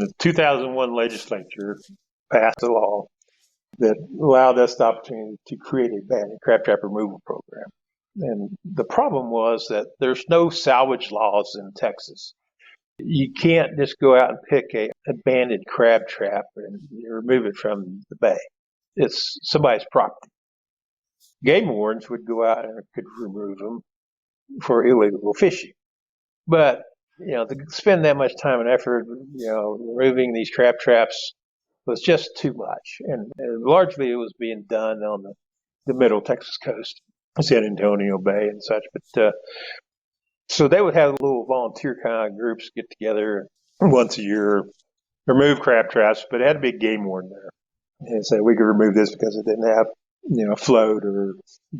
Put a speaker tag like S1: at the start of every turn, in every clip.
S1: The 2001 legislature passed a law that allowed us the opportunity to create a banded crab trap removal program. And the problem was that there's no salvage laws in Texas. You can't just go out and pick a abandoned crab trap and remove it from the bay. It's somebody's property. Game wardens would go out and could remove them for illegal fishing. But, to spend that much time and effort, removing these crab traps was just too much. And largely it was being done on the middle Texas coast, San Antonio Bay and such. But so they would have little volunteer kind of groups get together once a year, remove crab traps, but it had to be a game warden there. And say we could remove this because it didn't have, float or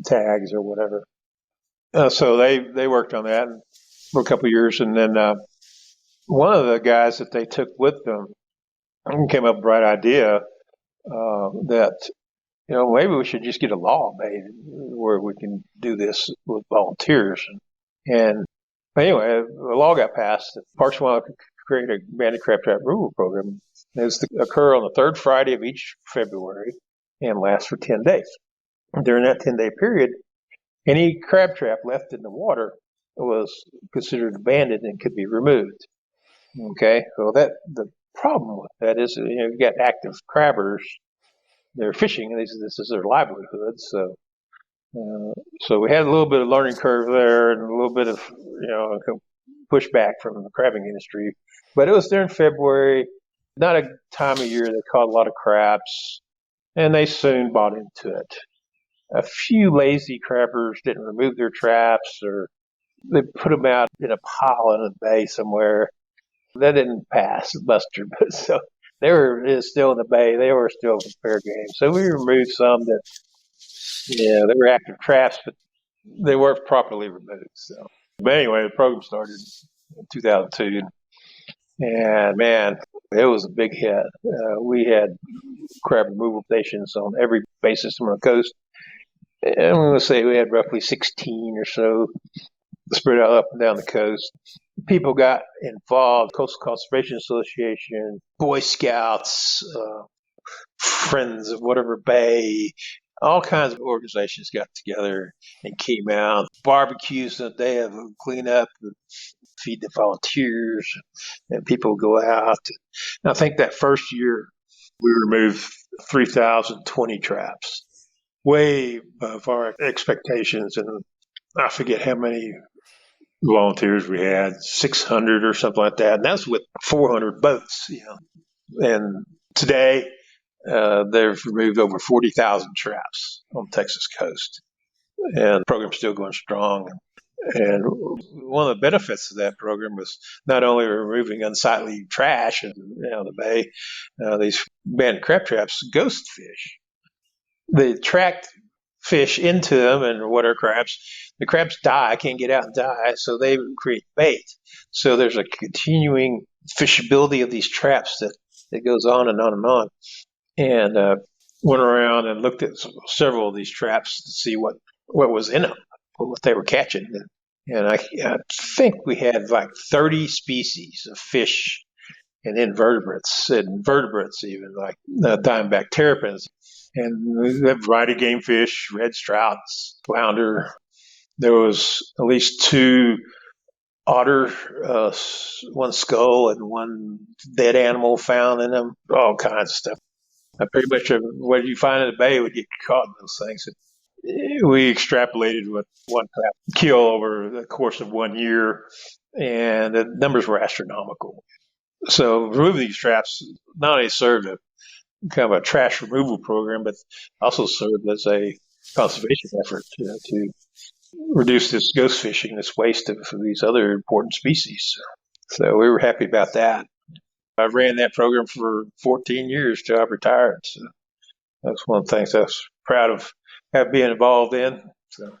S1: tags or whatever. So they worked on that for a couple of years. And then one of the guys that they took with them came up with a bright idea that, maybe we should just get a law made where we can do this with volunteers. And anyway, the law got passed. Parks and Wildlife could create a banded crab trap removal program. It's to occur on the third Friday of each February and last for 10 days. During that 10-day period, any crab trap left in the water was considered abandoned and could be removed. Okay, so the problem with that is, you've got active crabbers. They're fishing, and this is their livelihood. So we had a little bit of learning curve there, and a little bit of pushback from the crabbing industry. But it was during February, not a time of year that caught a lot of crabs, and they soon bought into it. A few lazy crabbers didn't remove their traps, or they put them out in a pile in a bay somewhere. That didn't pass muster, but so they were still in the bay. They were still fair game. So we removed some that, they were active traps, but they weren't properly removed. So, but anyway, the program started in 2002, and man, it was a big hit. We had crab removal stations on every bay system on the coast, and I'm going to say we had roughly 16 or so spread out up and down the coast. People got involved, Coastal Conservation Association, Boy Scouts, Friends of whatever bay, all kinds of organizations got together and came out. Barbeques the day of cleanup, feed the volunteers, and people go out. And I think that first year we removed 3,020 traps, way above our expectations. And I forget how many volunteers we had, 600 or something like that. And that's with 400 boats, And today, they've removed over 40,000 traps on the Texas coast. And the program's still going strong. And one of the benefits of that program was not only removing unsightly trash in the bay, these banded crab traps, ghost fish. They attract fish into them and water crabs. The crabs die, can't get out and die, so they create bait. So there's a continuing fishability of these traps that goes on and on and on. And went around and looked at several of these traps to see what was in them, what they were catching. And I think we had like 30 species of fish and invertebrates, even like Diamondback terrapins. And we have a variety of game fish, red trouts, flounder. There was at least 2 otter, one skull and one dead animal found in them, all kinds of stuff. Pretty much what you find in the bay would get caught in those things. We extrapolated what one trap kill over the course of 1 year, and the numbers were astronomical. So removing these traps not only served a kind of a trash removal program, but also served as a conservation effort to reduce this ghost fishing, this waste of these other important species. So we were happy about that. I ran that program for 14 years till I retired. So that's one of the things I was proud of being involved in. So.